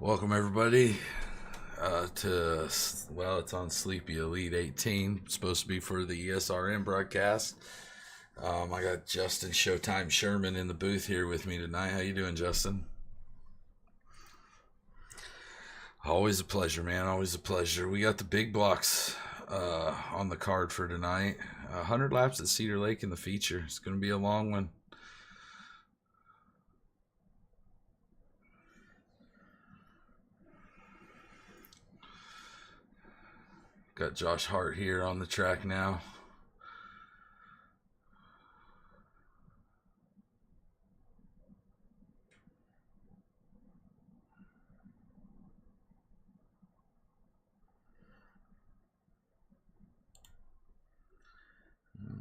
Welcome everybody to, well, it's on Sleepy Elite 18. It's supposed to be for the ESRN broadcast. I got Justin Showtime Sherman in the booth here with me tonight. How you doing, Justin? Always a pleasure, man. Always a pleasure. We got the big blocks on the card for tonight. 100 laps at Cedar Lake in the feature. It's going to be a long one. Got Josh Hart here on the track now.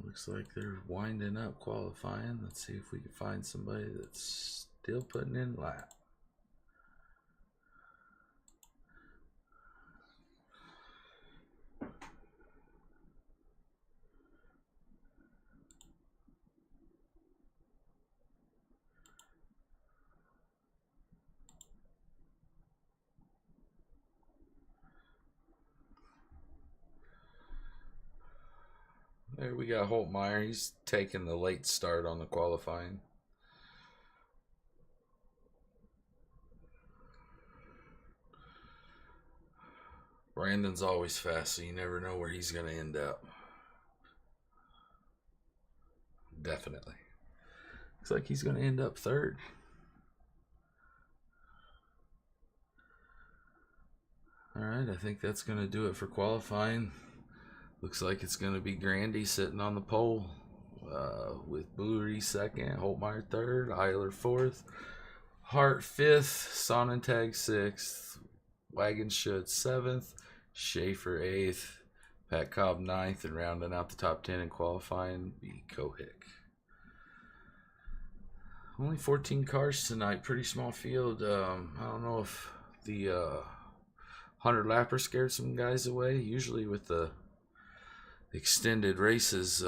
Looks like they're winding up qualifying. Let's see if we can find somebody that's still putting in lap. There we got Holtmeyer. He's taking the late start on the qualifying. Brandon's always fast, so you never know where he's going to end up. Definitely. Looks like he's going to end up third. All right, I think that's going to do it for qualifying. Looks like it's going to be Grandy sitting on the pole with Boory second, Holtmeyer third, Eiler fourth, Hart fifth, Sonnentag sixth, Wagenschutz seventh, Schaefer eighth, Pat Cobb ninth, and rounding out the top 10 in qualifying be Kohick. Only 14 cars tonight, pretty small field. I don't know if the 100 lapper scared some guys away. Usually with the extended races,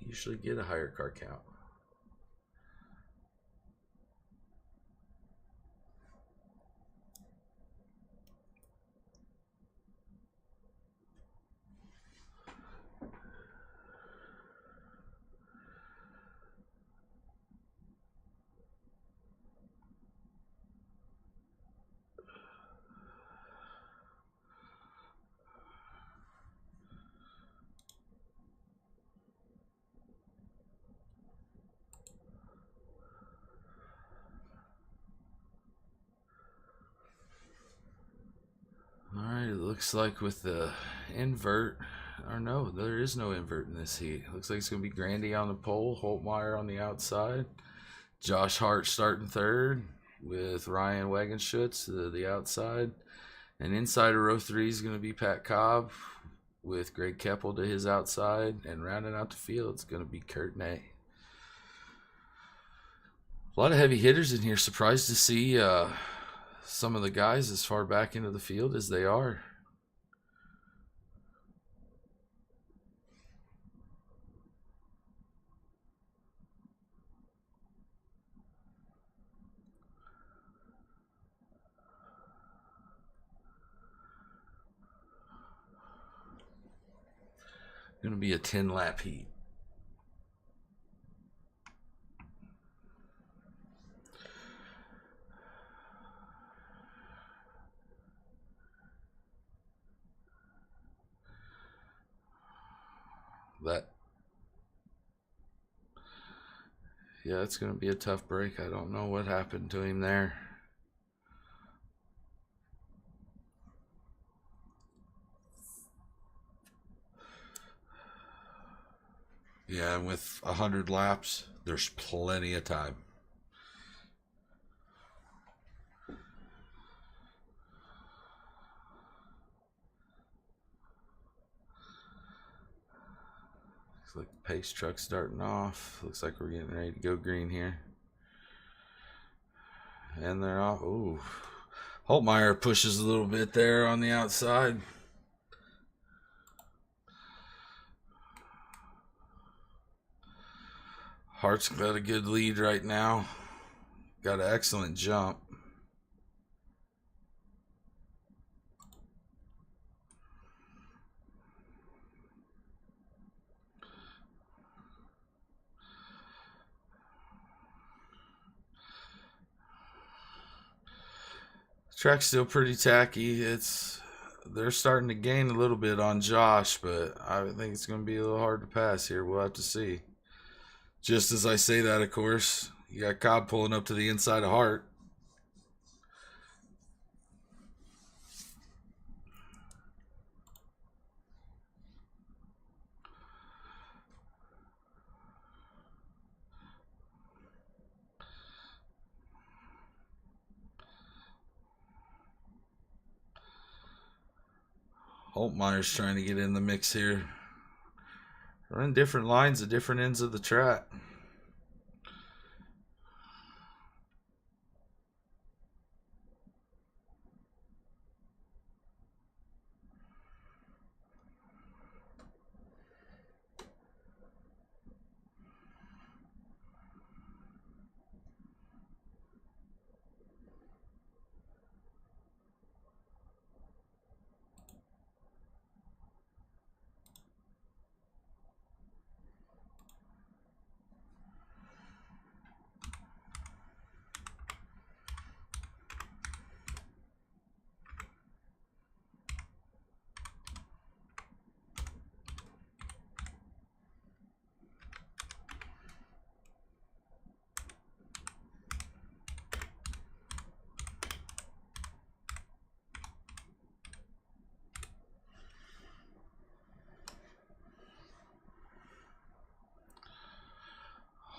usually get a higher car count. Alright, it looks like with the invert, or no, there is no invert in this heat. Looks like it's going to be Grandy on the pole, Holtmeyer on the outside, Josh Hart starting third with Ryan Wagenschutz to the outside. And inside of row 3 is going to be Pat Cobb with Greg Keppel to his outside. And rounding out the field, it's going to be Kurt Ney. A lot of heavy hitters in here. Surprised to see some of the guys as far back into the field as they are. Going to be a 10-lap heat. Yeah, it's going to be a tough break. I don't know what happened to him there. Yeah, and with 100 laps, there's plenty of time. Looks like the pace truck starting off. Looks like we're getting ready to go green here. And they're off. Ooh. Holtmeyer pushes a little bit there on the outside. Hart's got a good lead right now. Got an excellent jump. Track's still pretty tacky. They're starting to gain a little bit on Josh, but I think it's going to be a little hard to pass here. We'll have to see. Just as I say that, of course, you got Cobb pulling up to the inside of Hart. Holtmeyer's trying to get in the mix here. Running different lines at different ends of the track.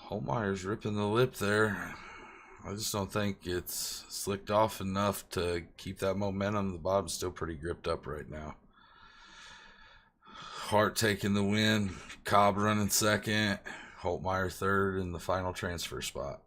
Holtmeyer's ripping the lip there. I just don't think it's slicked off enough to keep that momentum. The bottom's still pretty gripped up right now. Hart taking the win. Cobb running second. Holtmeyer third in the final transfer spot.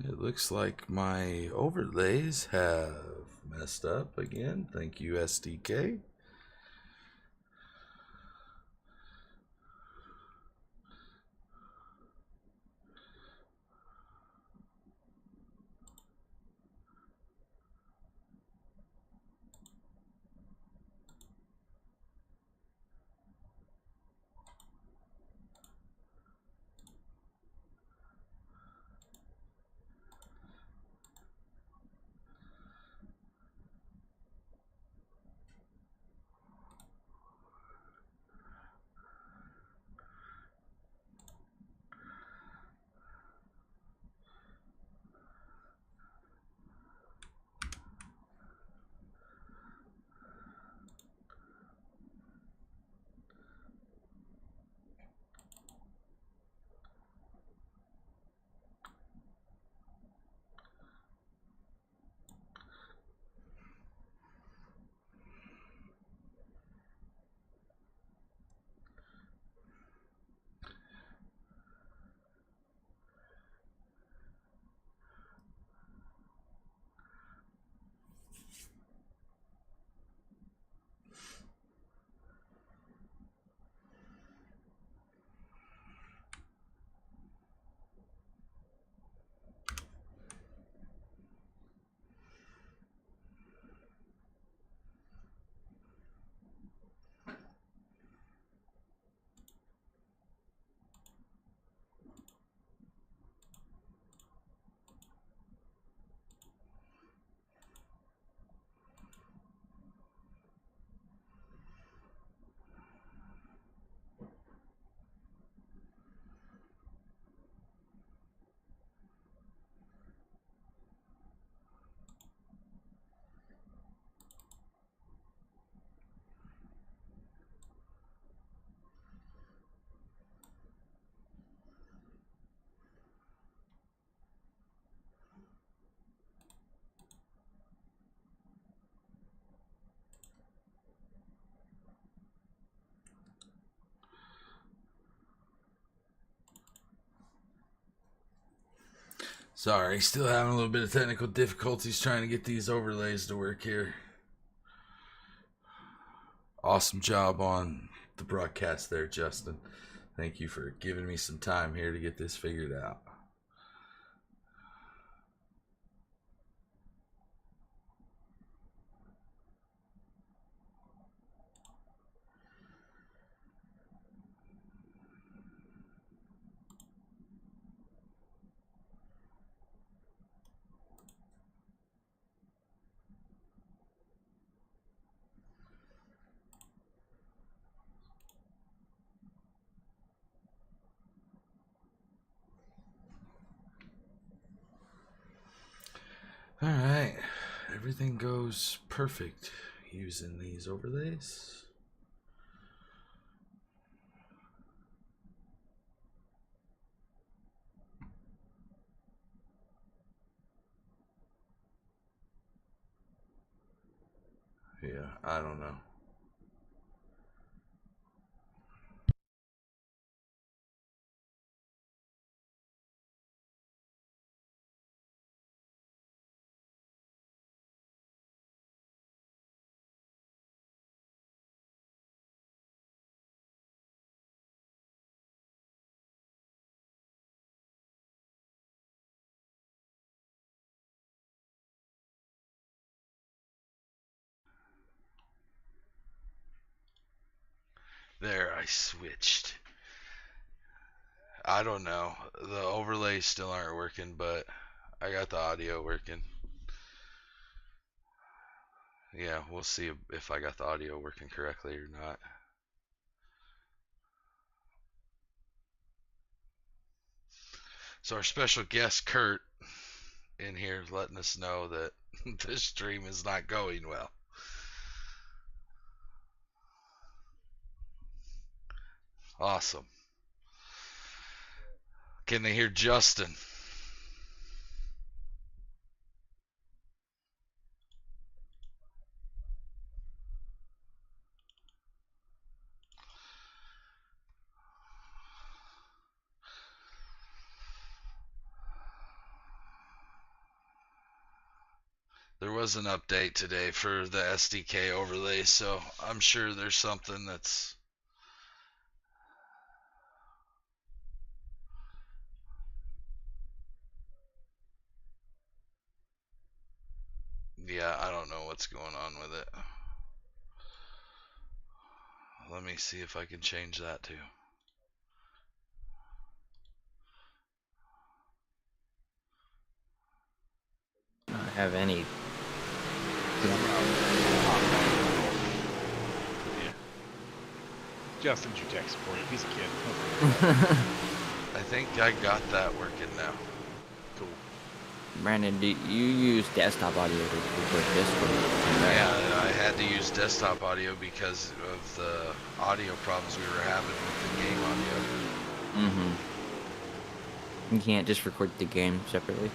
It looks like my overlays have messed up again. Thank you, SDK. Sorry, still having a little bit of technical difficulties trying to get these overlays to work here. Awesome job on the broadcast there, Justin. Thank you for giving me some time here to get this figured out. All right, everything goes perfect using these overlays. Yeah, I don't know. There, I switched. I don't know. The overlays still aren't working, but I got the audio working. Yeah, we'll see if I got the audio working correctly or not. So our special guest, Kurt, in here letting us know that this stream is not going well. Awesome. Can they hear Justin? There was an update today for the SDK overlay, so I'm sure there's something that's... Yeah, I don't know what's going on with it. Let me see if I can change that too. I don't have any. Yeah. Justin's your tech support. He's a kid. I think I got that working now. Cool. Brandon, do you use desktop audio to record this? Yeah, I had to use desktop audio because of the audio problems we were having with the game audio. Mm-hmm. You can't just record the game separately?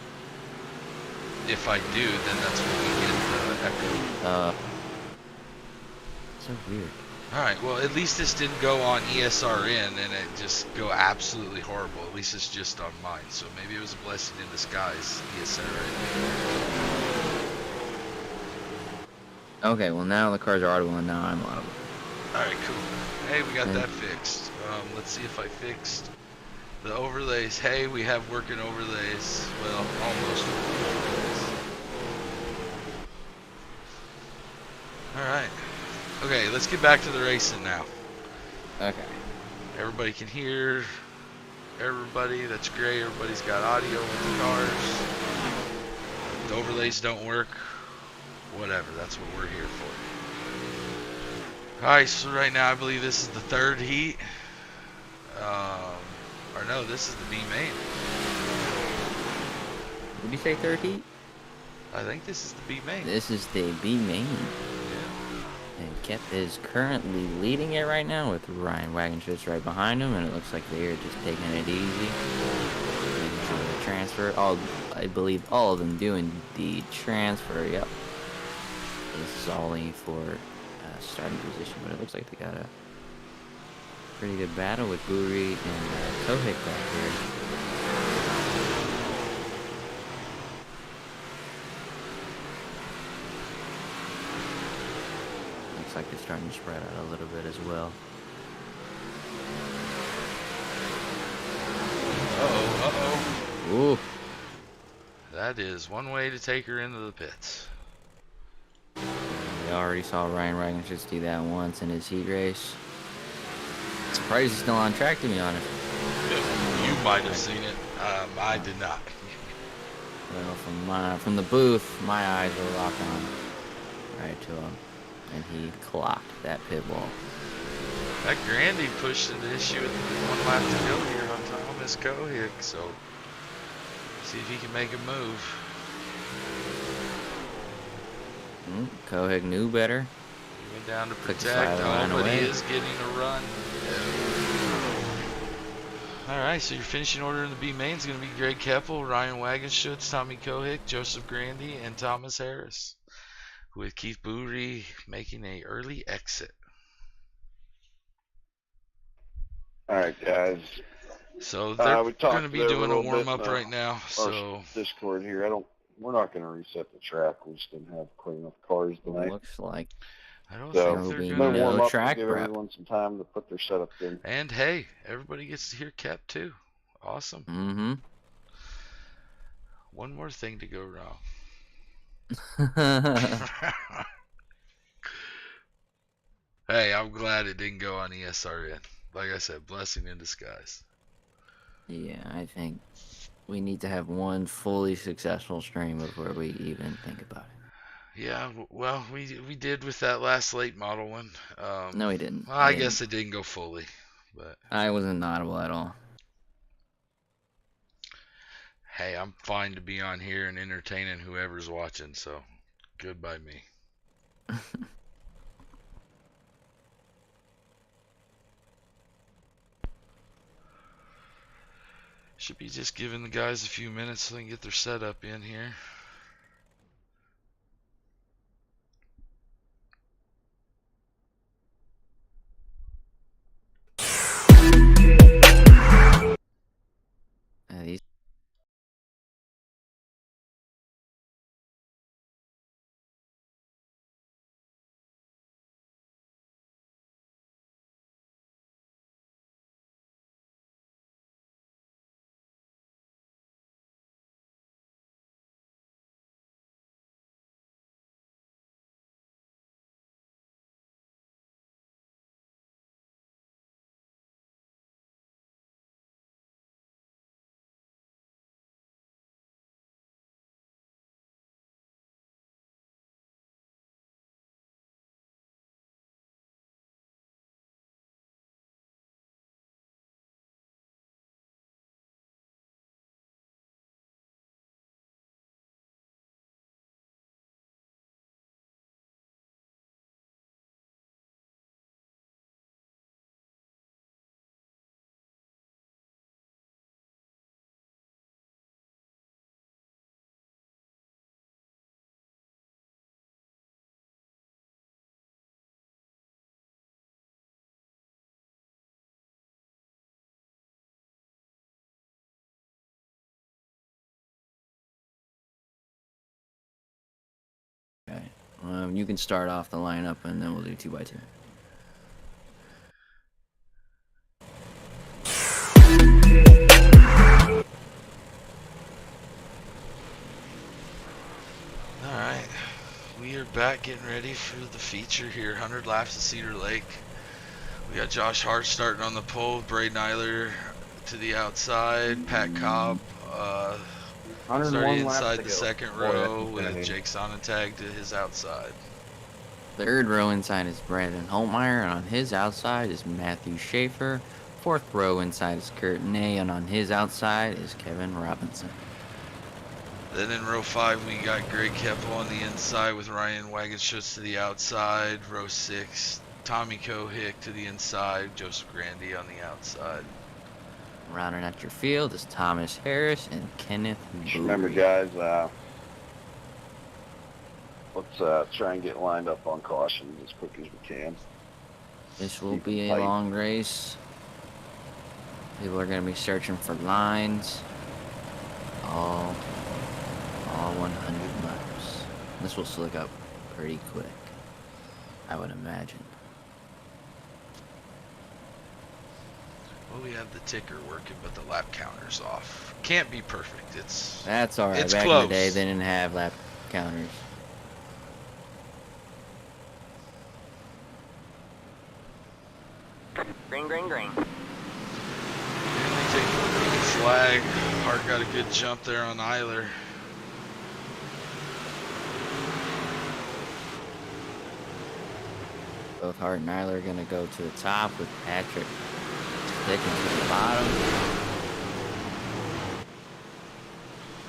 If I do, then that's when we get the echo. So weird. Alright, well, at least this didn't go on ESRN and it just go absolutely horrible. At least it's just on mine. So maybe it was a blessing in disguise, ESRN. Okay, well now the cars are audible and now I'm audible. Alright, cool. Hey, we got that fixed. Let's see if I fixed the overlays. Hey, we have working overlays. Well, almost working overlays. Alright. Okay, let's get back to the racing now. Okay. Everybody can hear everybody. That's great. Everybody's got audio with the cars. The overlays don't work. Whatever. That's what we're here for. Alright, so right now I believe this is the third heat. Or no, this is the B main. Did you say third heat? I think this is the B main. This is the B main. And Kep is currently leading it right now with Ryan Wagenschutz right behind him, and it looks like they're just taking it easy. Making sure the transfer. I believe all of them doing the transfer. Yep. This is all in for starting position, but it looks like they got a pretty good battle with Buri and Kohik back here. looks like it's starting to spread out a little bit as well. Uh-oh. Ooh. That is one way to take her into the pits. We already saw Ryan Wagenschutz do that once in his heat race. Surprised he's still on track, to be honest. You might have seen it. I did not. Well, from the booth, my eyes were locked on right to him, and he clocked that pit wall. That Grandy pushed into issue with 1 lap to go here on Thomas Kohick, so see if he can make a move. Kohick knew better. He went down to Took the protect. sideline Oh, but he away. is getting a run. Alright, so your finishing order in the B main is going to be Greg Keppel, Ryan Wagenschutz, Tommy Kohick, Joseph Grandy, and Thomas Harris, with Keith Boory making a early exit. All right, guys. So they're we talked going to be there doing a little bit warm-up in right now. our So Discord here. We're not going to reset the track. We just didn't have clean enough cars tonight. Looks like I don't So think will they're be going we'll to. warm up track and give prep. everyone some time to put their setups in. And hey, everybody gets to hear Kep too. Awesome. Mm-hmm. One more thing to go wrong. Hey, I'm glad it didn't go on ESRN. Like I said, blessing in disguise. Yeah, I think we need to have one fully successful stream before we even think about it. Yeah, well, we did with that last late model one. No, we didn't. Well, I guess it didn't go fully, but I wasn't audible at all. hey, I'm fine to be on here and entertaining whoever's watching, so good by me. Should be just giving the guys a few minutes so they can get their setup in here. These okay. You can start off the lineup, and then we'll do 2x2. Alright, we are back getting ready for the feature here. 100 laps at Cedar Lake. We got Josh Hart starting on the pole, Bray Nyler to the outside, Pat Cobb starting inside the second row with Jake Sonnentag to his outside. Third row inside is Brandon Holtmeyer, and on his outside is Matthew Schaefer. Fourth row inside is Kurt Ney, and on his outside is Kevin Robinson. Then in row 5 we got Greg Keppel on the inside with Ryan Wagenschutz to the outside. Row 6, Tommy Kohick to the inside, Joseph Grandy on the outside. Rounding out your field is Thomas Harris and Kenneth Just remember, Boory. guys, let's try and get lined up on caution as quick as we can. This will Keep be it a tight. long race. People are going to be searching for lines. All 100 laps. This will slick up pretty quick. I would imagine. Well, we have the ticker working, but the lap counter's off. Can't be perfect. That's alright. It's Back close. in the day, they didn't have lap counters. Green, green, green. And they take the green flag. Hart got a good jump there on Eiler. Both Hart and Eiler are going to go to the top with Patrick sticking to the bottom.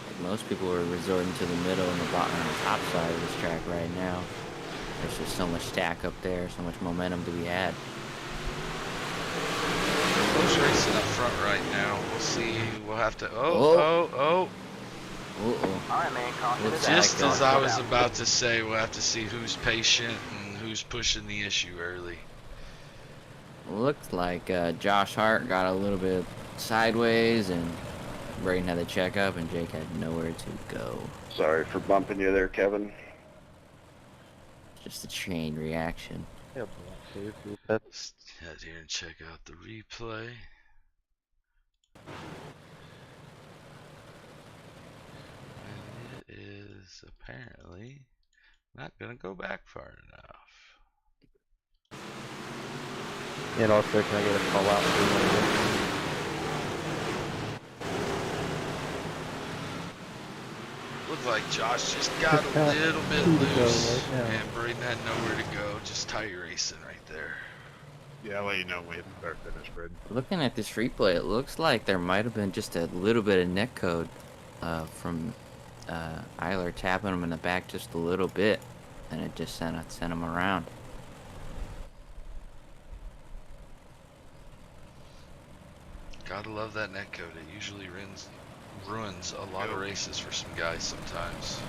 Like most people are resorting to the middle and the bottom and the top side of this track right now. There's just so much stack up there, so much momentum to be had. Close racing up front right now. We'll see. We'll have to. Oh. Uh-oh. All right, man. Caution is out. Just as I was Out. about to say, we'll have to see who's patient and who's pushing the issue early. Looks like Josh Hart got a little bit sideways and Braden had to check up and Jake had nowhere to go. Sorry for bumping you there, Kevin. Just a chain reaction. Let's head here and check out the replay. And it is apparently not going to go back far enough. And also, can I get a call out for Looked like Josh just got a little bit loose, and Braden had nowhere to go. Just tight racing right there. Yeah, I'll let you know when we start finish, Braden. Looking at this replay, it looks like there might have been just a little bit of neck code from Eiler tapping him in the back just a little bit, and it just sent him around. Gotta love that net code. It usually ruins a lot of races for some guys sometimes.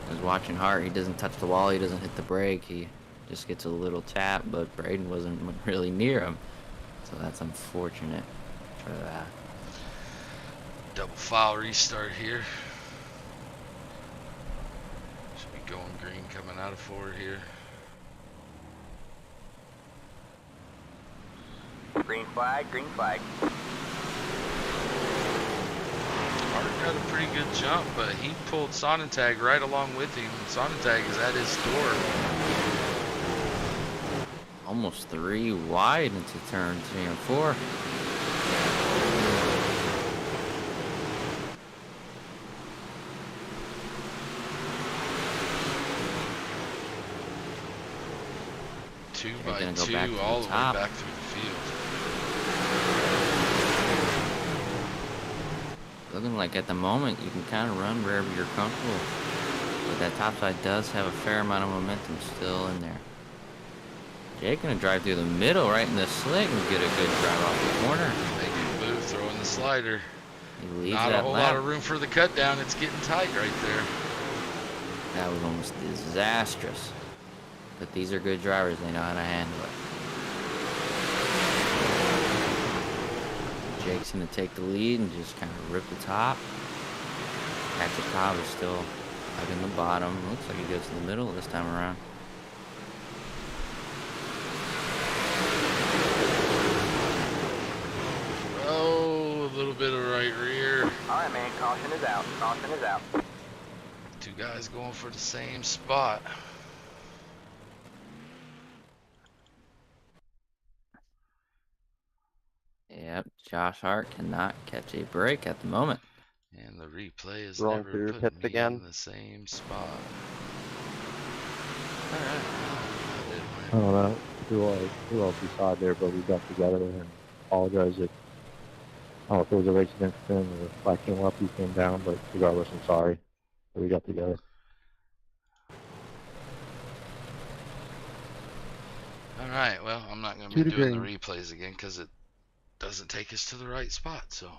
I was watching Hart. He doesn't touch the wall. He doesn't hit the brake. He just gets a little tap, but Braden wasn't really near him. So that's unfortunate for that. Double file restart here. Should be going green coming out of forward here. Green flag, green flag. Hart got a pretty good jump, but he pulled Sonntag right along with him. Sonntag is at his door. Almost 3 wide into turn 3 and 4. Two They're by gonna go two back to the all the way top. back through the field. Looking like at the moment you can kind of run wherever you're comfortable. But that top side does have a fair amount of momentum still in there. Jake gonna drive through the middle right in the slick and get a good drive off the corner. Making a move, throwing the slider. He leaves Not a that whole lap. lot of room for the cut down. It's getting tight right there. That was almost disastrous. But these are good drivers. They know how to handle it. Jake's gonna take the lead and just kind of rip the top. Patrick Cobb is still up in the bottom. Looks like he goes to the middle this time around. Oh, a little bit of right rear. All right, man. Caution is out. Caution is out. Two guys going for the same spot. Yep, Josh Hart cannot catch a break at the moment. And the replay is Rolling never through putting pits me again. in the same spot. Alright. I don't know who else we saw there, but we got together and apologized that I don't know if it was a racing incident or if I came up, he came down, but regardless, I'm sorry that we got together. Alright, well, I'm not going to be doing the replays again because it doesn't take us to the right spot, so.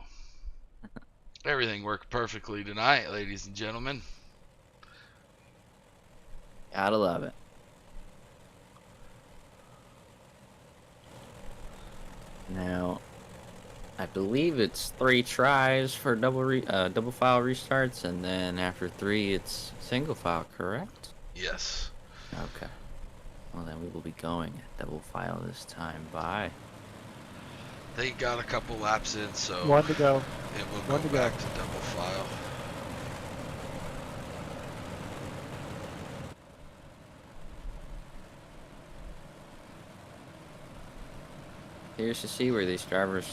Everything worked perfectly tonight, ladies and gentlemen. Gotta love it. Now, I believe it's 3 tries for double file restarts, and then after 3, it's single file, correct? Yes. Okay. Well, then we will be going at double file this time. Bye. They got a couple laps in, so One to go. it will One go to go. back to double file. Curious to see where these drivers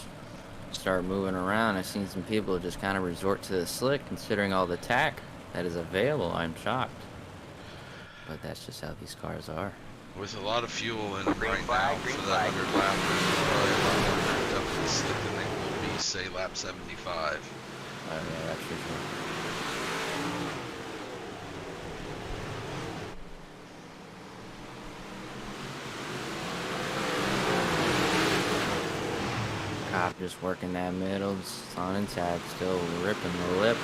start moving around. I've seen some people just kind of resort to the slick, considering all the tack that is available. I'm shocked. But that's just how these cars are. With a lot of fuel in them Green right flag, now green for that flag. 100 lappers, they're probably a lot more cranked up and slick than they will be, say, lap 75. Oh, yeah, that's for sure. Cop just working that middle, just on and tag, still ripping the lip.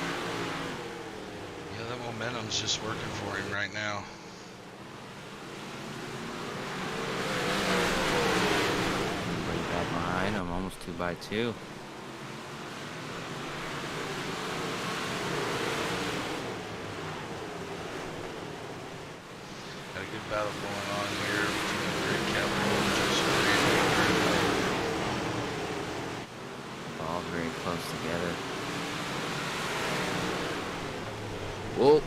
Yeah, that momentum's just working for him right now. Right back behind him, almost 2 by 2. Got a good battle going on here between the Great Capital and Joseph Randy. All very close together. Whoa!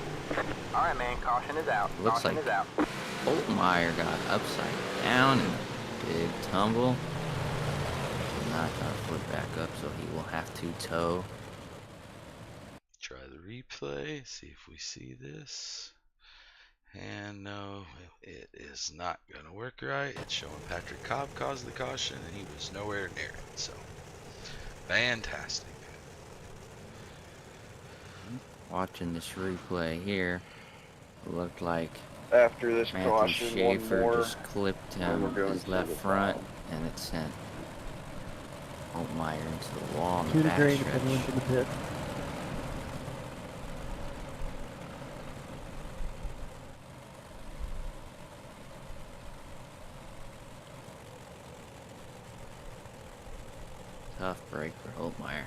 All right, man. Caution is out. Looks Caution like- is out. Holtmeyer got upside down in a big tumble. Knocked our foot back up, so he will have to tow. Try the replay, see if we see this. And no, it is not going to work right. It's showing Patrick Cobb caused the caution, and he was nowhere near it. So, fantastic. Watching this replay here, it looked like After this Matthew caution, one Schaefer more. just clipped and we're going his to left the front, foul. and it sent Holtmeyer into the wall in Two the to green, backstretch. coming into the pit. Tough break for Holtmeyer.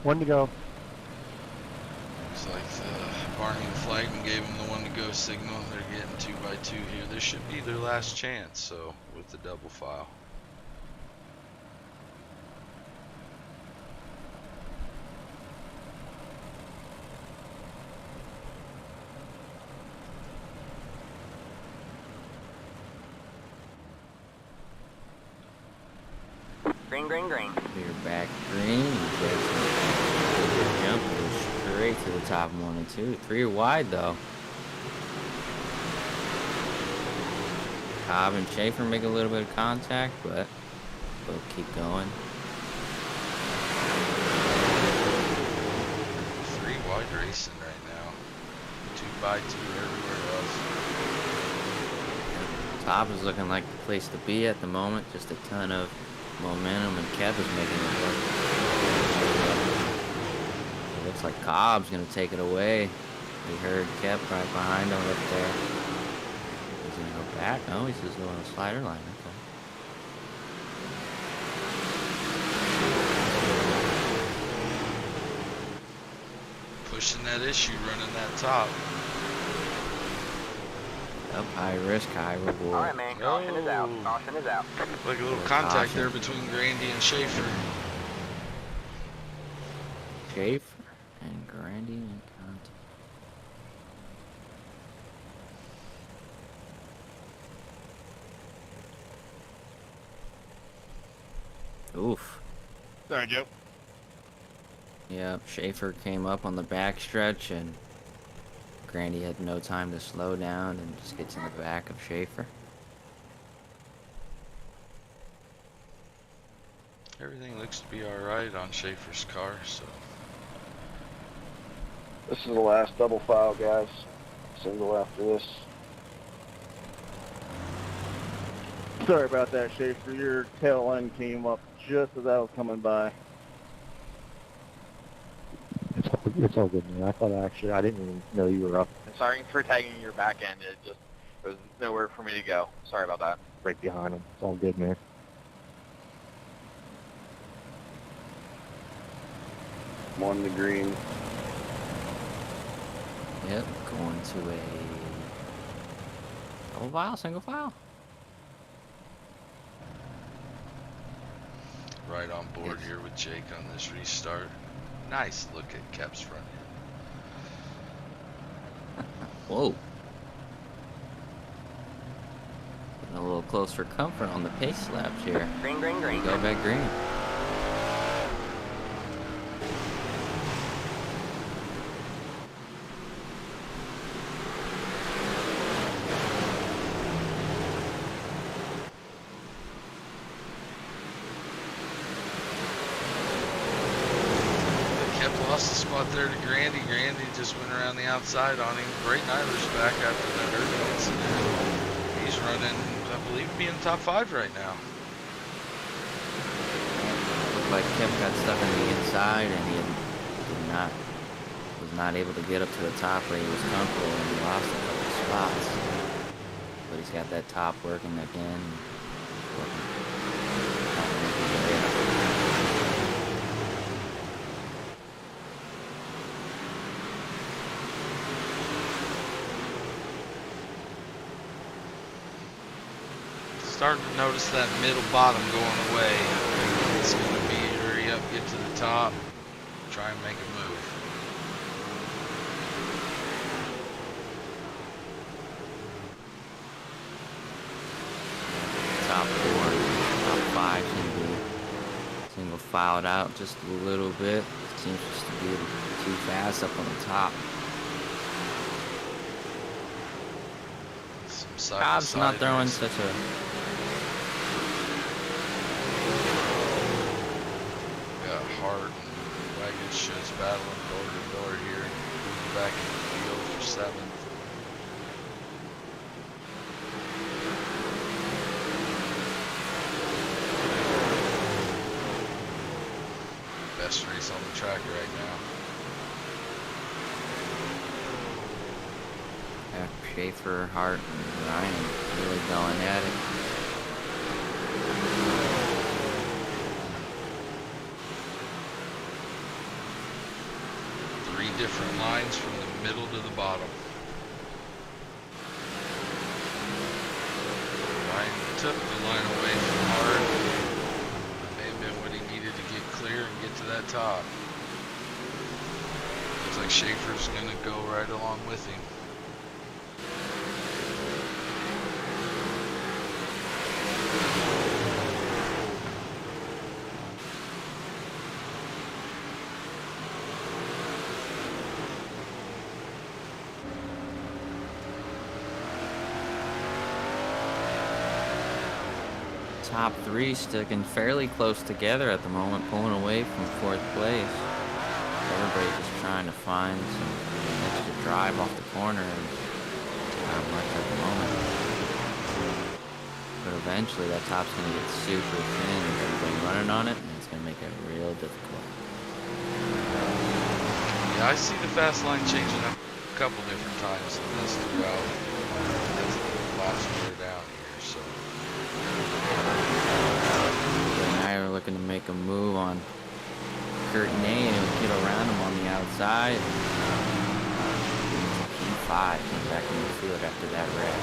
One to go. Looks like Barney and Flagman gave him the one to go signal. They're getting 2 by 2 here. This should be their last chance, so with the double file. Green, green, green. Clear back green. Jump goes straight to the top of 1 and 2. 3 are wide though. Cobb and Schaefer make a little bit of contact, but both keep going. 3 wide racing right now. 2 by 2 everywhere else. Top is looking like the place to be at the moment. Just a ton of momentum, and Kev is making it work. It looks like Cobb's gonna take it away. We heard Kev right behind him up there. He's gonna go back. No, he's just going on the slider line. Okay. Pushing that issue, running that top. Up high risk, high All reward. right, man. Caution is out. Oh. Caution is out. Like a little Little contact caution. there between Grandy and Schaefer. Schaefer and Grandy and Conti. Oof. Sorry, Joe. Yep, Schaefer came up on the backstretch, and Grandy had no time to slow down and just gets in the back of Schaefer. Everything looks to be alright on Schaefer's car, so. This is the last double file, guys. Single after this. Sorry about that, Schaefer. Your tail end came up just as I was coming by. It's all good, man. I thought I didn't even know you were up And sorry for tagging your back end. There was nowhere for me to go. Sorry about that. right behind him. It's all good, man. 1 to green. Yep, going to a double file, single file. Right on board Yes. here with Jake on this restart. Nice look at Kep's front end. Whoa. Getting a little close for comfort on the pace laps here. Green, green, green. Go back green. Kep lost the spot there to Grandy. Grandy just went around the outside on him. Great Nyler's back after that early incident. He's running, I believe, being top 5 right now. Looked like Kep got stuck on the inside and he was not able to get up to the top where he was comfortable, and he lost a couple spots. But he's got that top working again. Starting to notice that middle bottom going away. It's going to be hurry up, get to the top, try and make a move. Top 4, top 5 can be single filed out just a little bit. Seems just to be too fast up on the top. Some side Cobb's to not side throwing race. such a Got Hart and Wagon Shoes battling door to door here. Moving back in the field for 7th. Best race on the track right now. yeah, Schaefer, Hart, and Ryan really going at it. Three different lines from the middle to the bottom. Ryan took the line away from Hart. That may have been what he needed to get clear and get to that top. Looks like Schaefer's gonna go right along with him. Top 3 sticking fairly close together at the moment, pulling away from 4th place. Everybody's just trying to find some extra drive off the corner, and not much at the moment. But eventually that top's going to get super thin with everybody running on it, and it's going to make it real difficult. Yeah, I see the fast line changing up a couple different times in this throughout as the laps wear down here, so. Now we're looking to make a move on Kurt Ney and get around him on the outside. P5 came back in the field after that wreck.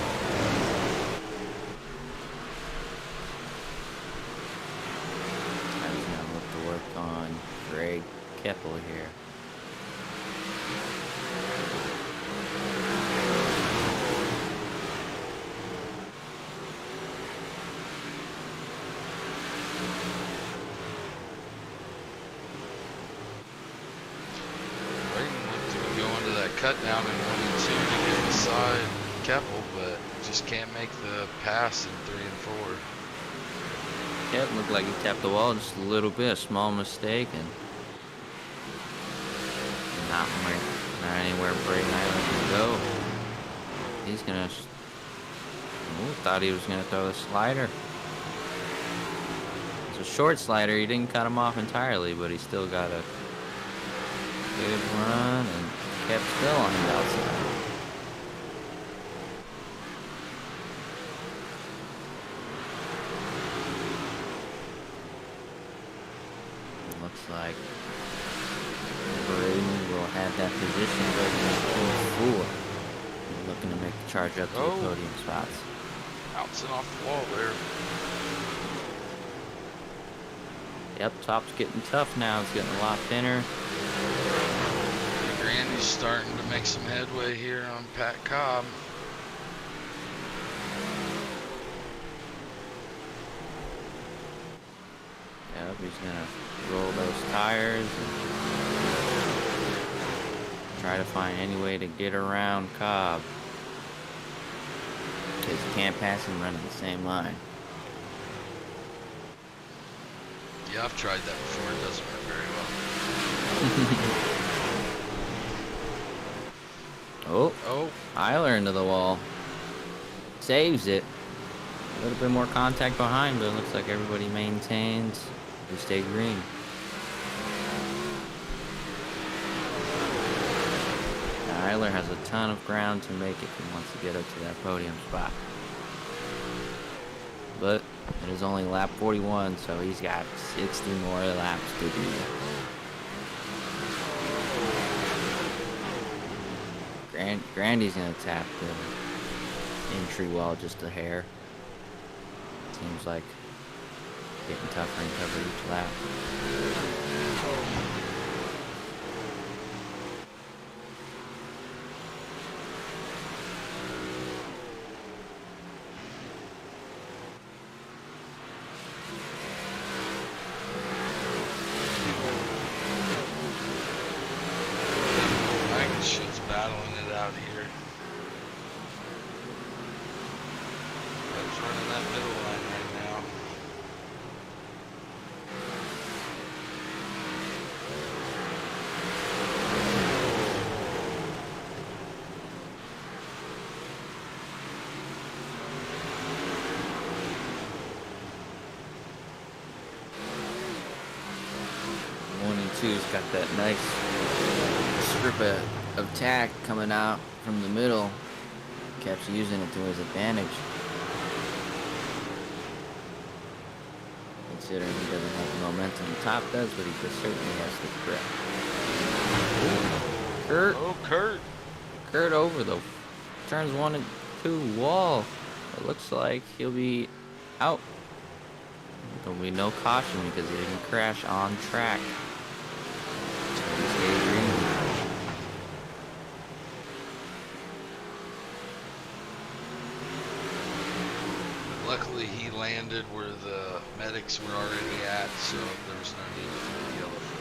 I was going to look to work on Greg Keppel here. Cut down in 1 and 2 to get beside Keppel, but just can't make the pass in 3 and 4. Yeah, it looked like he tapped the wall just a little bit, a small mistake, and not anywhere Bray Nyland can go. He's gonna. Thought he was gonna throw the slider. It's a short slider. He didn't cut him off entirely, but he still got a good run and kept still on the outside. Looks like have that position right now. 4. Looking to make the charge up to the Oh. podium spots. Bouncing off the wall there. Yep, top's getting tough now. It's getting a lot thinner. Grandy's starting to make some headway here on Pat Cobb. Yep, he's gonna roll those tires and try to find any way to get around Cobb. Because you can't pass him running the same line. Yeah, I've tried that before. It doesn't work very well. Oh, Eiler into the wall. Saves it. A little bit more contact behind, but it looks like everybody maintains. We stay green. Now, Eiler has a ton of ground to make if he wants to get up to that podium spot. But it is only lap 41, so he's got 60 more laps to do. Grandy's gonna tap the entry wall just a hair. Seems like getting tougher and tougher each lap. Shit's battling it out here. He's running that middle line right now. One and two's got that nice strip of tack coming out from the middle. Kept using it to his advantage. Considering he doesn't have the momentum the top does, but he just certainly has the grip. Kurt. Oh, Kurt. Kurt over the turns 1 and 2 wall. It looks like he'll be out. There'll be no caution because he didn't crash on track. So he stayed green. Luckily, he landed where the medics were already at, so there was no need to throw the yellow for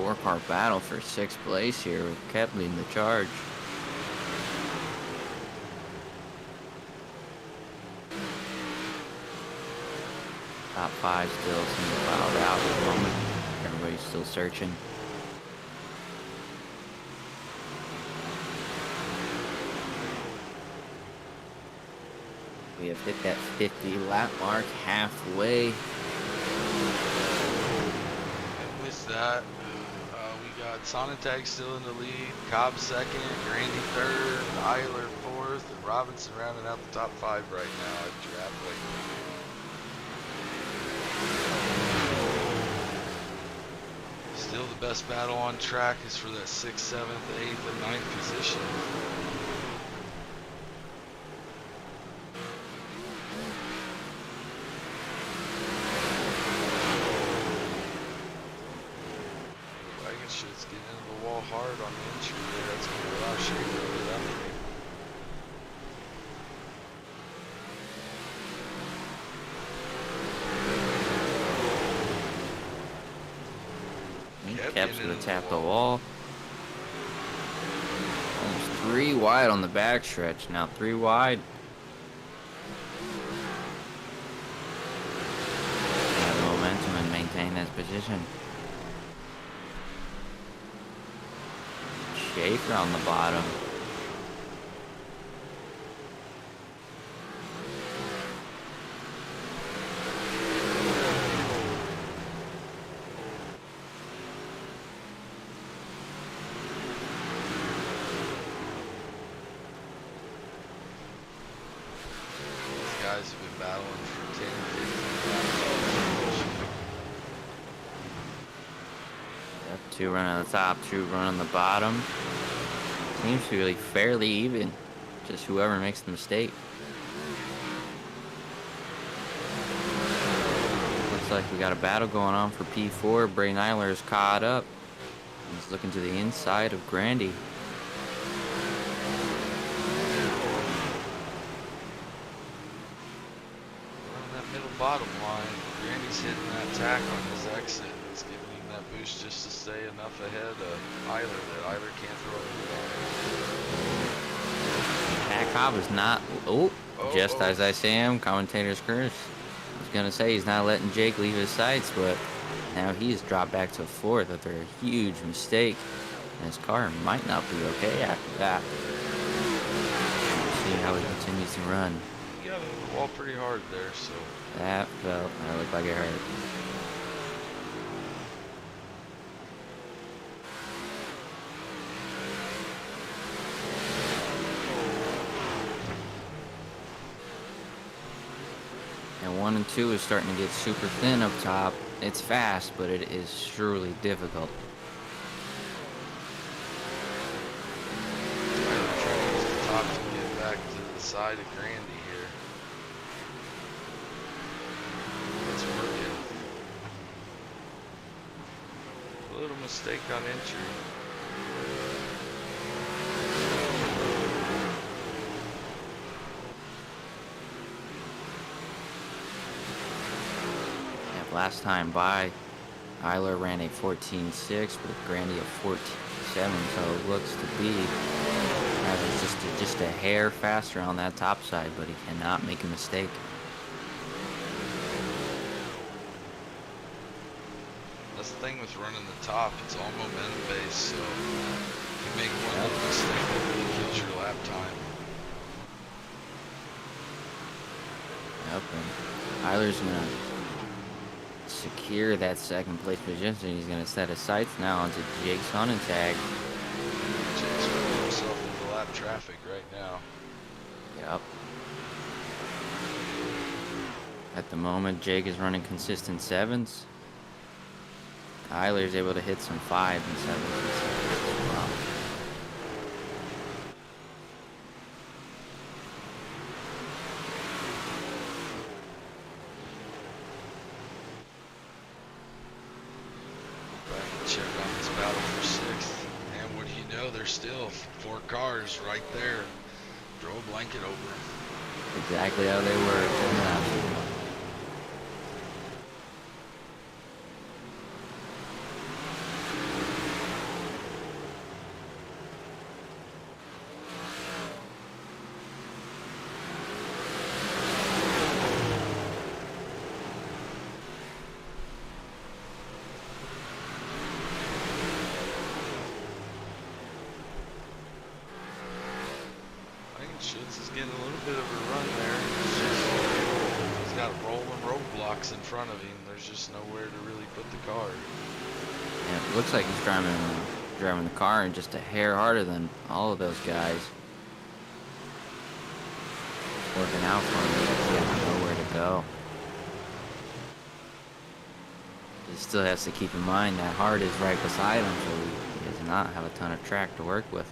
that. 4-car battle for 6th place here with Kep leading the charge. Top 5 still single filed out at the moment. Everybody's still searching. We have hit that 50 lap mark halfway. And with that, we got Sonatag still in the lead, Cobb second, Grandy third, Eiler fourth, and Robinson rounding out the top 5 right now at Giraffe Lake. Still the best battle on track is for that 6th, 7th, 8th, and 9th position. Wagon shit's getting into the wall hard on the entry there. That's going to allow Shane to go that way. Kep's gonna tap the wall. Almost 3 wide on the backstretch. Now 3 wide. Have momentum and maintain this position. Schaefer on the bottom. Guys have been battling for 10, 15 laps. 2 running on the top, 2 running on the bottom. Seems to be really fairly even. Just whoever makes the mistake. Looks like we got a battle going on for P4. Bray Nyler is caught up. He's looking to the inside of Grandy. On that middle bottom line, Grandy's hitting that tack on his exit. It's giving him that boost just to stay enough ahead of Eiler that Eiler can't throw it. Pat Cobb is not. Just as I say him, commentator's curse. I was gonna say he's not letting Jake leave his sights, but now he's dropped back to 4th after a huge mistake. And his car might not be okay after that. See how he continues to run. He got hit the wall pretty hard there, so. That looked like it hurt. And 1 and 2 is starting to get super thin up top. It's fast, but it is surely difficult. Eiler trying to use the top to get back to the side of Grandy here. It's working. A little mistake on entry. Last time by, Eiler ran a 14.6 with Grandy a 14.7, so it looks to be just a hair faster on that top side, but he cannot make a mistake. That's the thing with running the top, it's all momentum based, so if you make one little mistake, it really kills your lap time. Yep, and Eiler's gonna secure that 2nd place position. He's gonna set his sights now onto Jake's hunting tag. Jake's running himself into lap traffic right now. Yep. At the moment, Jake is running consistent 7s. Eiler's able to hit some 5 and 7s and 6s as well. Check on this battle for 6th. And what do you know, there's still 4 cars right there. Throw a blanket over them. Exactly how they were. Schutz is getting a little bit of a run there. He's got rolling roadblocks in front of him. There's just nowhere to really put the car. Yeah, it looks like he's driving the car and just a hair harder than all of those guys. Working out for him. He's got nowhere to go. He still has to keep in mind that Hart is right beside him, so he does not have a ton of track to work with.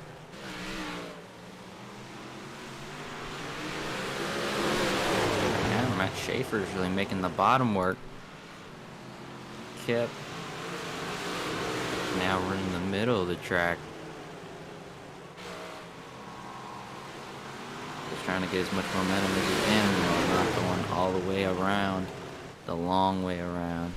Matt Schaefer is really making the bottom work. Kip now running the middle of the track. Just trying to get as much momentum as he can, not going all the way around, the long way around.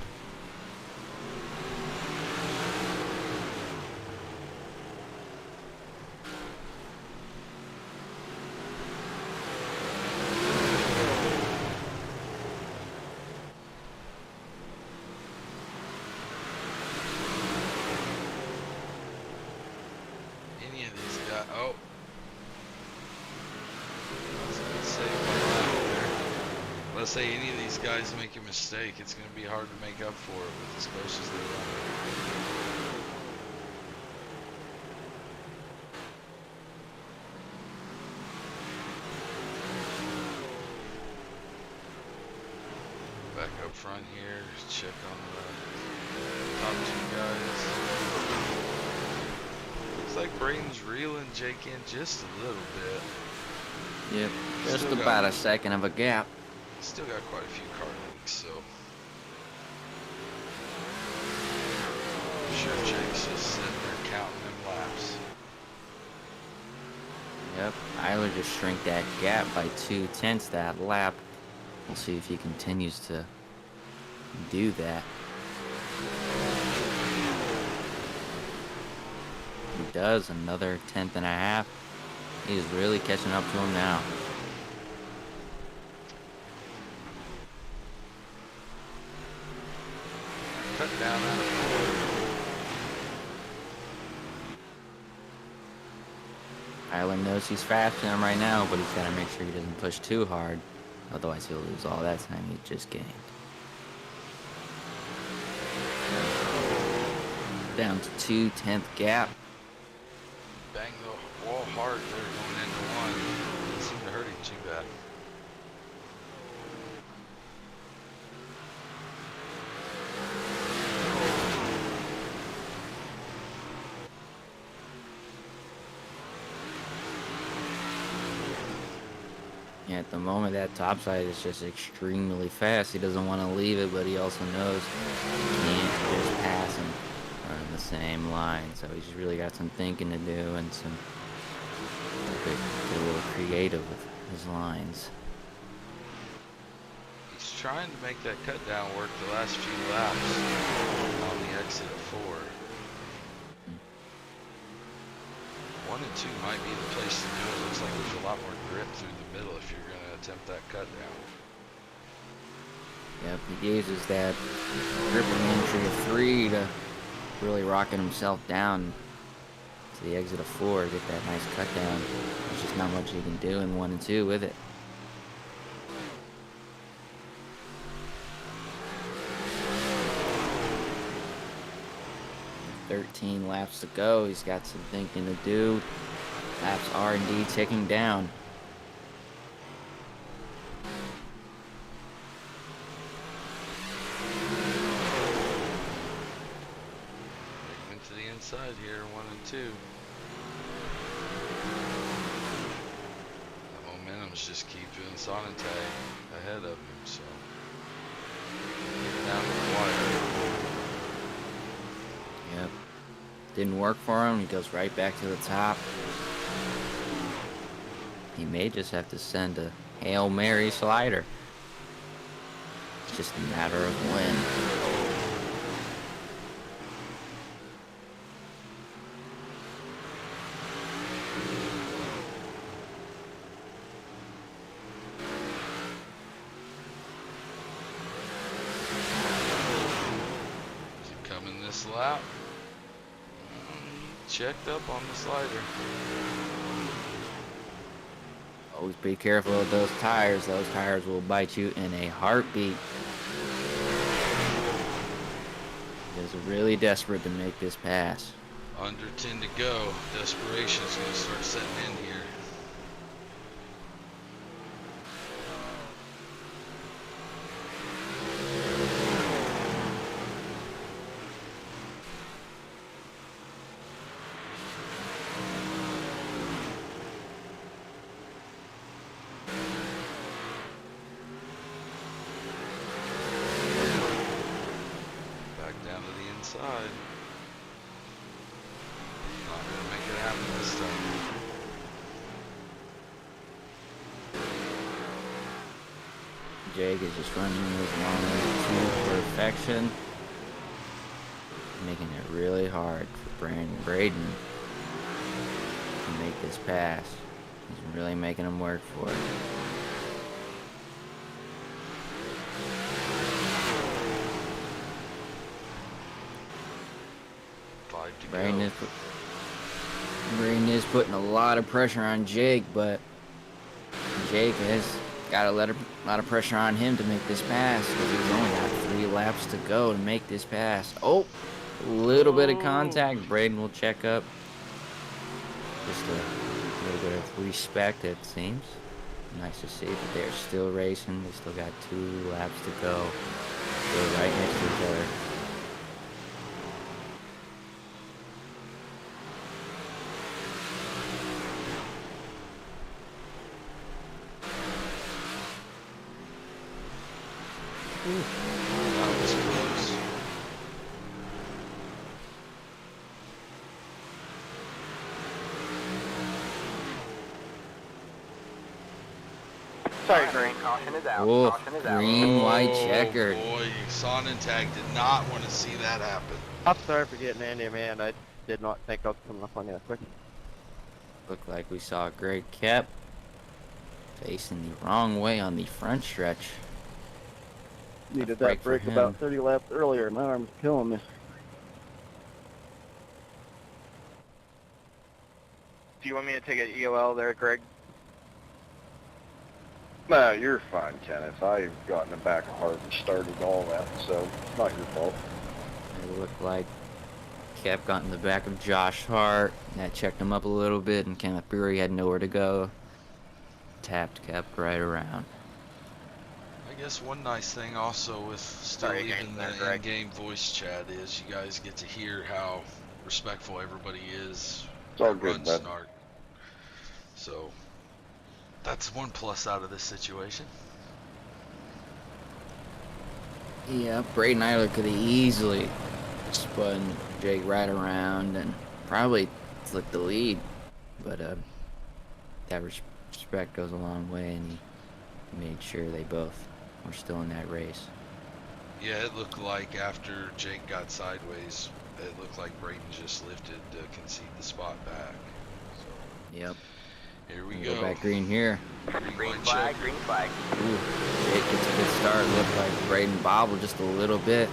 Let's say any of these guys make a mistake, it's going to be hard to make up for it with as close as they run. Back up front here, check on the top 2 guys. Looks like Braden's reeling Jake in just a little bit. Yep, just Still about got- a second of a gap. Still got quite a few car leaks, so. I'm sure Jake's just sitting there counting them laps. Yep, Eiler just shrink that gap by 2/10 that lap. We'll see if he continues to do that. He does, another 1/10 and a half. He's really catching up to him now. Cut down out of 4. Eiler knows he's faster than him right now, but he's got to make sure he doesn't push too hard. Otherwise, he'll lose all that time he just gained. Down to 2/10 gap. Bang the wall hard there going into one. Didn't seem to hurt him too bad. Yeah, at the moment, that topside is just extremely fast. He doesn't want to leave it, but he also knows he can't just pass him on the same line. So he's really got some thinking to do and some get a little creative with his lines. He's trying to make that cut down work the last few laps on the exit of 4. 1 and 2 might be the place to do it. Looks like there's a lot more grip through the middle if you're going to attempt that cut down. Yep, he uses that gripping entry of 3 to really rocking himself down to the exit of 4, get that nice cut down. There's just not much he can do in 1 and 2 with it. 13 laps to go. He's got some thinking to do. Laps are indeed ticking down. Taking it to the inside here, 1 and 2. The momentum's just keeping Sonatag ahead of him, so. Down to the wire. Yep. Didn't work for him. He goes right back to the top. He may just have to send a Hail Mary slider. It's just a matter of when. Is it coming this lap? Checked up on the slider. Always be careful of those tires. Those tires will bite you in a heartbeat. He's really desperate to make this pass. Under 10 to go. Desperation's going to start setting in here. Back down to the inside. Not gonna make it happen this time. Jake is just running his line to perfection, making it really hard for Braden to make this pass. He's really making him work for it. Five to Braden go. is putting a lot of pressure on Jake, but Jake has got a lot of pressure on him to make this pass because he's only got 3 laps to go to make this pass. Oh, a little bit of contact. Braden will check up. Just a little bit of respect, it seems. Nice to see that they're still racing. They still got 2 laps to go. They're right next to each other. Sorry, Alright, Greg. man, caution is out. Oh, Caution is out. green, white, Oh, checkered. boy, Sonnentag did not want to see that happen. I'm sorry for getting in there, man. I did not think I was coming up on you that quick. Looked like we saw Greg Kep facing the wrong way on the front stretch. Needed break that for break him. about 30 laps earlier. My arm's killing me. Do you want me to take an EOL there, Greg? No, you're fine, Kenneth. I got in the back hard and started all that, so it's not your fault. It looked like Kep got in the back of Josh Hart. That checked him up a little bit, and Kenneth Brewery had nowhere to go. Tapped Kep right around. I guess one nice thing also with still Sorry, leaving again, there, the Greg. in-game voice chat is you guys get to hear how respectful everybody is It's all that good, runs bud. NARC. So that's one plus out of this situation. Yeah, Braden Eiler could have easily spun Jake right around and probably flipped the lead, but that respect goes a long way, and he made sure they both were still in that race. Yeah, it looked like after Jake got sideways, it looked like Braden just lifted to concede the spot back. So Yep. here we We'll go. go back green here. Green white, flag, check. green flag. Ooh, Jake gets a good start. Looked like Braden bobbled just a little bit.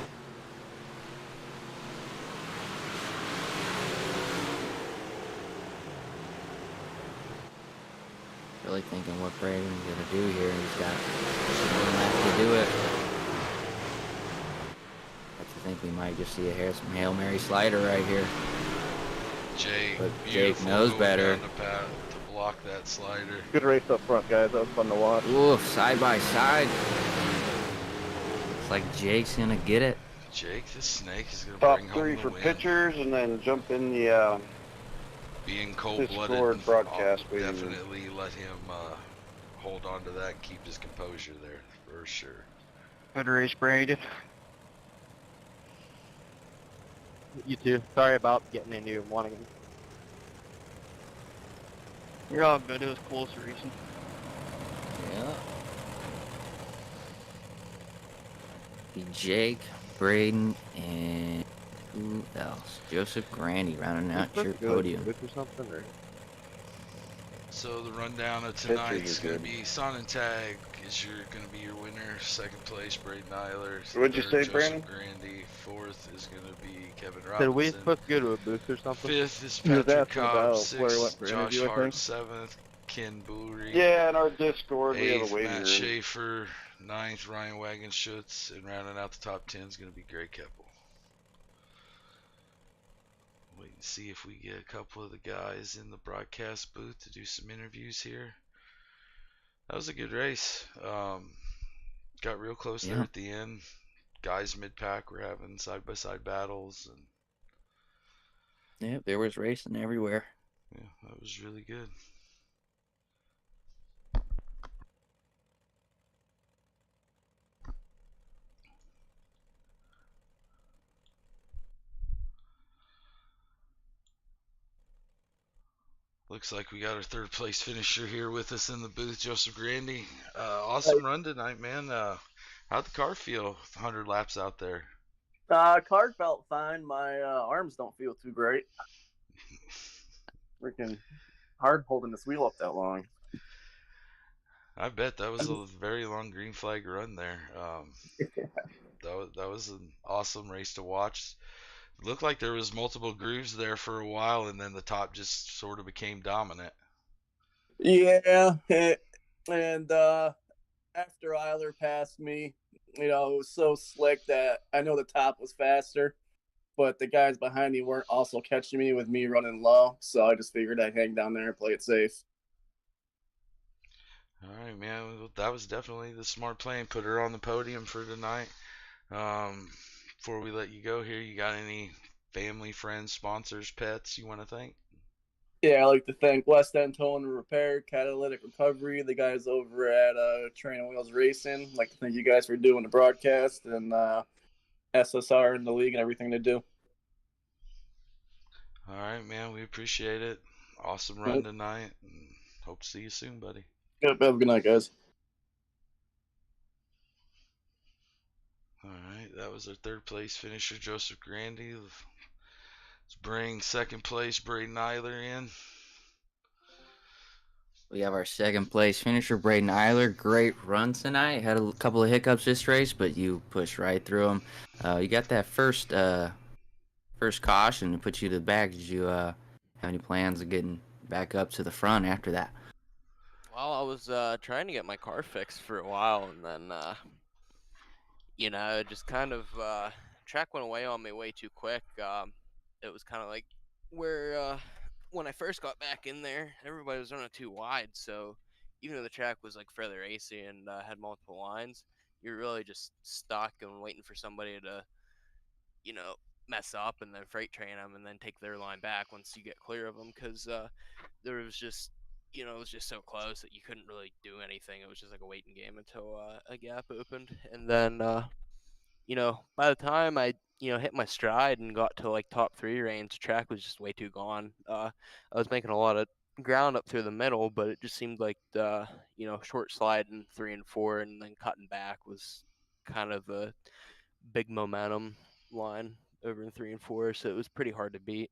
Really thinking what Braden's gonna do here. He's got one left to do it. I think we might just see some Hail Mary slider right here. Jake, But Jake beautiful knows going better. down the path to block that slider. Good race up front, guys. That was fun to watch. Ooh, side by side. Looks like Jake's gonna get it. Jake the Snake is going to Top bring three home the for win. pitchers, and then jump in the Being cold-blooded, Discord broadcast I'll waiting definitely let him hold on to that and keep his composure there, for sure. Good race, Braden. You too. Sorry about getting into you wanting. You're all good. It was close racing. Yeah. Be Jake, Braden, and who else? Joseph Grandy rounding out your podium. Or something, or? So the rundown of Pitchers tonight's are going to good. be Sonnentag is going to be your winner. Second place, Braden Eiler. What'd you Third, say, Brandon? Joseph Grandy. Fourth is going to be Kevin Did we Robinson. supposed to go to a booth or something? Fifth is He was Patrick asking Cobb. about where he went Sixth, for Josh interview, I Hart. think. Seventh, Ken Boory. Yeah, in our Discord we have Eighth, a waiting Matt room. Schaefer. Ninth, Ryan Wagenschutz. And rounding out the top 10 is going to be Greg Keppel. Wait and see if we get a couple of the guys in the broadcast booth to do some interviews here. That was a good race. Got real close there at the end. Guys mid-pack were having side-by-side battles. And Yeah, there was racing everywhere. yeah, that was really good. Looks like we got our third place finisher here with us in the booth, Joseph Grandy. Awesome run tonight, man. How'd the car feel? 100 laps out there. Car felt fine. My arms don't feel too great. Freaking hard holding this wheel up that long. I bet that was a very long green flag run there. That was an awesome race to watch. It looked like there was multiple grooves there for a while, and then the top just sort of became dominant. Yeah, and after Eiler passed me, it was so slick that I know the top was faster, but the guys behind me weren't also catching me with me running low, so I just figured I'd hang down there and play it safe. All right, man. Well, that was definitely the smart play and put her on the podium for tonight. Before we let you go here, you got any family, friends, sponsors, pets you want to thank? Yeah, I'd like to thank West End Towing and Repair, Catalytic Recovery, the guys over at Training Wheels Racing. I'd like to thank you guys for doing the broadcast, and SSR and the league and everything they do. All right, man. We appreciate it. Awesome run tonight. And hope to see you soon, buddy. Yep, have a good night, guys. that was our third place finisher, Joseph Grandy. Let's bring second place Braden Eiler in. We have our second place finisher, Braden Eiler. Great run tonight. Had a couple of hiccups this race, but you pushed right through them. You got that first caution to put you to the back. Did you have any plans of getting back up to the front after that? Well, I was trying to get my car fixed for a while, and then just kind of track went away on me way too quick. It was kind of like where when I first got back in there, everybody was running too wide. So even though the track was like fairly racy and had multiple lines, you're really just stuck and waiting for somebody to, you know, mess up and then freight train them and then take their line back once you get clear of them, because there was just, it was just so close that you couldn't really do anything. It was just like a waiting game until a gap opened, and then by the time I, hit my stride and got to like top three range, the track was just way too gone. I was making a lot of ground up through the middle, but it just seemed like short slide in 3 and 4 and then cutting back was kind of a big momentum line over in 3 and 4, so it was pretty hard to beat.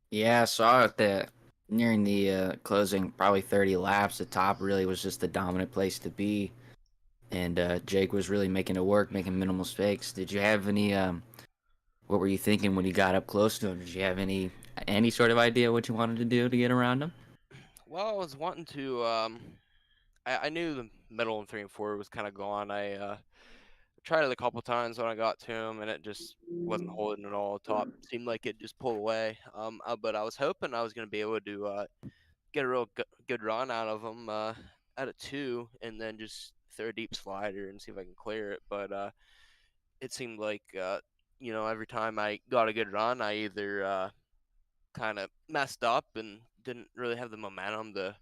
Yeah, I saw it that nearing the closing probably 30 laps, the top really was just the dominant place to be. And Jake was really making it work, making minimal mistakes. Did you have any, what were you thinking when you got up close to him? Did you have any sort of idea what you wanted to do to get around him? Well, I was wanting to, I knew the middle and 3 and 4 was kind of gone. I tried it a couple times when I got to him, and it just wasn't holding at all. Top seemed like it just pulled away. But I was hoping I was going to be able to get a real good run out of him at a 2, and then just throw a deep slider and see if I can clear it. But it seemed like every time I got a good run, I either kind of messed up and didn't really have the momentum to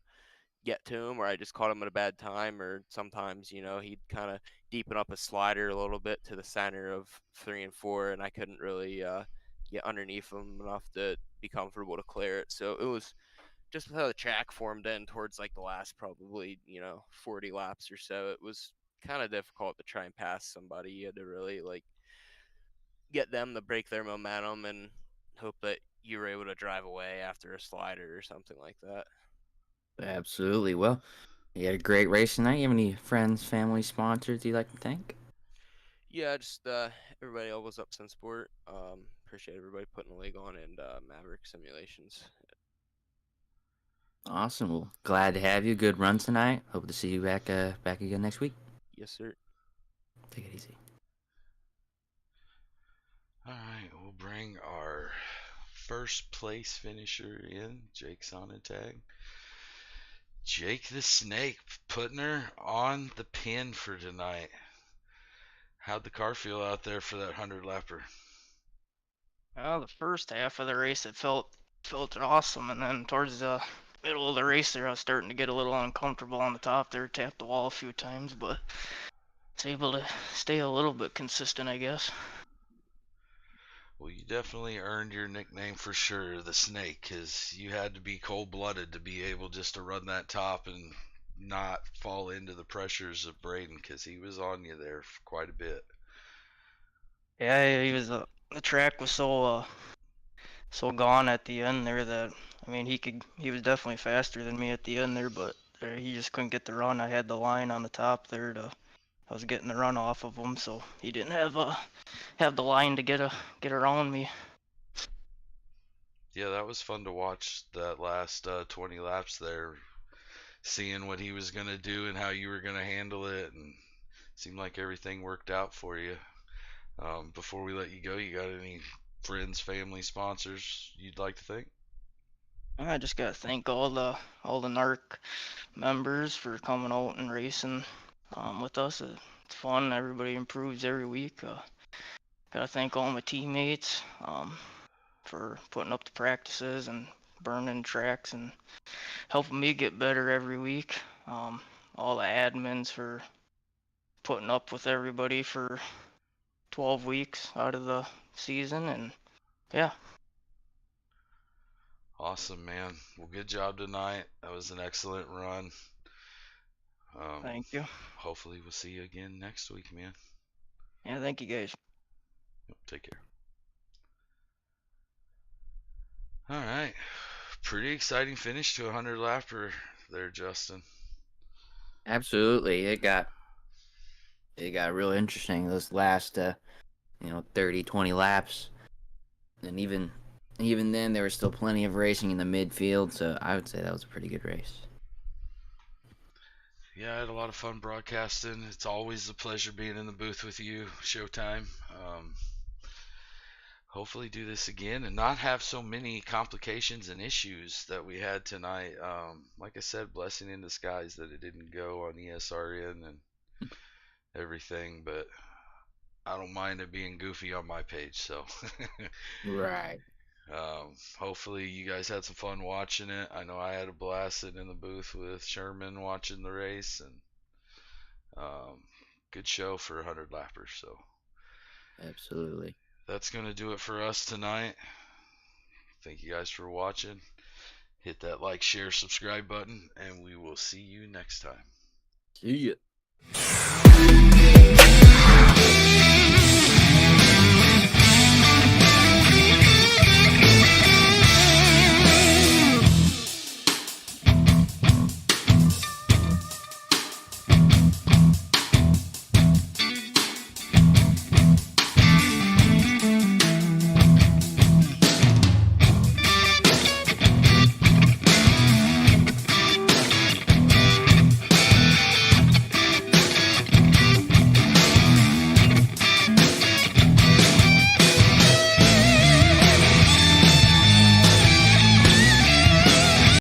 get to him, or I just caught him at a bad time, or sometimes he'd kind of deepen up a slider a little bit to the center of 3 and 4, and I couldn't really get underneath him enough to be comfortable to clear it. So it was just how the track formed in towards like the last probably 40 laps or so. It was kind of difficult to try and pass somebody. You had to really like get them to break their momentum and hope that you were able to drive away after a slider or something like that. Absolutely. Well, you had a great race tonight. You have any friends, family, sponsors you'd like to thank? Yeah, just everybody always up in sport. Appreciate everybody putting the leg on, and Maverick Simulations. Awesome. Well, glad to have you. Good run tonight. Hope to see you back again next week. Yes, sir. Take it easy. All right, we'll bring our first place finisher in, Jake Sonntag. Jake the Snake putting her on the pin for tonight. How'd the car feel out there for that 100 lapper? Well, the first half of the race, it felt awesome, and then towards the middle of the race there, I was starting to get a little uncomfortable on the top there. Tapped the wall a few times, but it's able to stay a little bit consistent, I guess. Well, you definitely earned your nickname for sure, the Snake, because you had to be cold-blooded to be able just to run that top and not fall into the pressures of Braden, because he was on you there for quite a bit. Yeah, he was the track was so gone at the end there that I mean he was definitely faster than me at the end there, but he just couldn't get the run. I had the line on the top there I was getting the run off of him, so he didn't have the line to get around me. Yeah, that was fun to watch that last 20 laps there, seeing what he was going to do and how you were going to handle it, and seemed like everything worked out for you. Before we let you go, you got any friends, family, sponsors you'd like to thank? I just gotta thank all the NARC members for coming out and racing with us. It's fun. Everybody improves every week. Gotta thank all my teammates for putting up the practices and burning tracks and helping me get better every week. All the admins for putting up with everybody for 12 weeks out of the season, and yeah. Awesome, man. Well, good job tonight. That was an excellent run. Thank you. Hopefully we'll see you again next week, man. Yeah, thank you guys. Take care. All right. Pretty exciting finish to a 100 lapper there, Justin. Absolutely. It got real interesting those last 30, 20 laps. And even then there was still plenty of racing in the midfield, so I would say that was a pretty good race. Yeah, I had a lot of fun broadcasting. It's always a pleasure being in the booth with you, Showtime. Hopefully do this again and not have so many complications and issues that we had tonight. Like I said, blessing in disguise that it didn't go on ESRN and everything, but I don't mind it being goofy on my page, so Right. hopefully you guys had some fun watching it. I know I had a blast sitting in the booth with Sherman watching the race, and good show for 100 lappers. So Absolutely. that's going to do it for us tonight. Thank you guys for watching. Hit that like, share, subscribe button, and we will see you next time. See ya.